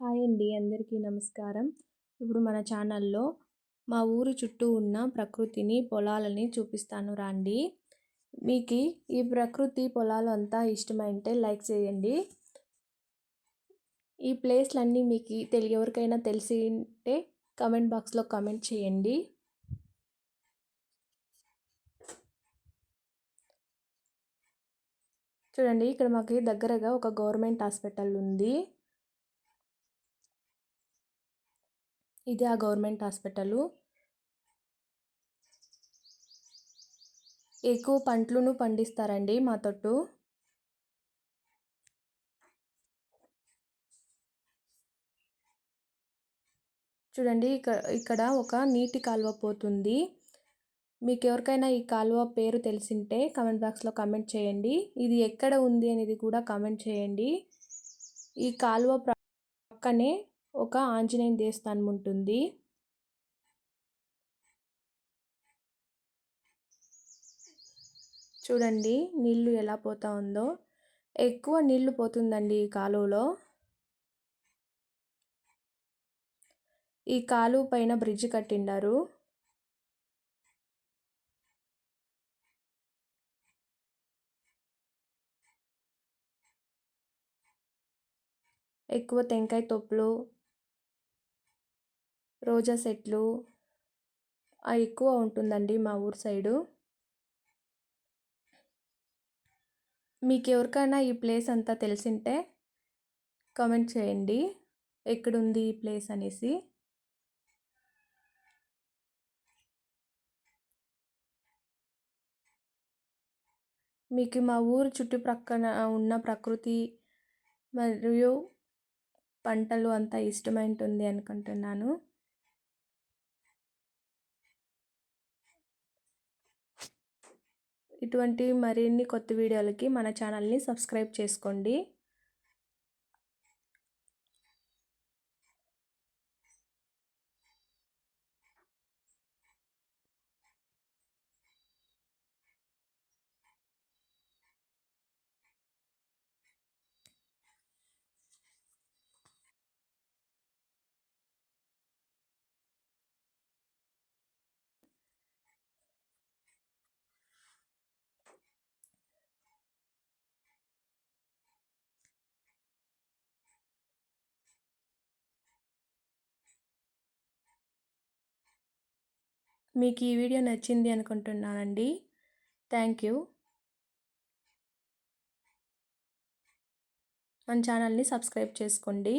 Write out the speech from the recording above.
Hi అండి, అందరికీ నమస్కారం. ఇప్పుడు మన ఛానల్లో మా ఊరి చుట్టూ ఉన్న ప్రకృతిని, పొలాలని చూపిస్తాను రండి. మీకు ఈ ప్రకృతి పొలాలు అంతా ఇష్టమైంటే లైక్ చేయండి. ఈ ప్లేస్లన్నీ మీకు ఎవరికైనా తెలిసి ఉంటే కామెంట్ బాక్స్లో కామెంట్ చేయండి. చూడండి, ఇక్కడ మాకు దగ్గరగా ఒక గవర్నమెంట్ హాస్పిటల్ ఉంది. ఇది ఆ గవర్నమెంట్ హాస్పిటల్. ఎక్కువ పంటలను పండిస్తారండి మా తోట. చూడండి, ఇక్కడ ఒక నీటి కాలువ పోతుంది. మీకు ఎవరికైనా ఈ కాలువ పేరు తెలిసింటే కామెంట్ బాక్స్లో కామెంట్ చేయండి. ఇది ఎక్కడ ఉంది అనేది కూడా కామెంట్ చేయండి. ఈ కాలువ పక్కనే ఒక ఆంజనేయ దేవస్థానం ఉంటుంది. చూడండి, నీళ్లు ఎలా పోతా ఉందో. ఎక్కువ నీళ్లు పోతుందండి ఈ కాలువలో. ఈ కాలువ పైన బ్రిడ్జ్ కట్టిండారు. ఎక్కువ టెంకాయ తొప్పులు, రోజా చెట్లు ఎక్కువ ఉంటుందండి మా ఊరు సైడు. మీకు ఎవరికైనా ఈ ప్లేస్ అంతా తెలిసింటే కామెంట్ చేయండి, ఎక్కడుంది ఈ ప్లేస్ అనేసి. మీకు మా ఊరు చుట్టుప్రక్కన ఉన్న ప్రకృతి మరియు పంటలు అంతా ఇష్టమైంటుంది అనుకుంటున్నాను. ఇటువంటి మరిన్ని కొత్త వీడియోలకి మన ఛానల్ని సబ్స్క్రైబ్ చేసుకోండి. మీకు ఈ వీడియో నచ్చింది అనుకుంటున్నానండి. Thank you. మన ఛానల్ని సబ్స్క్రైబ్ చేసుకోండి.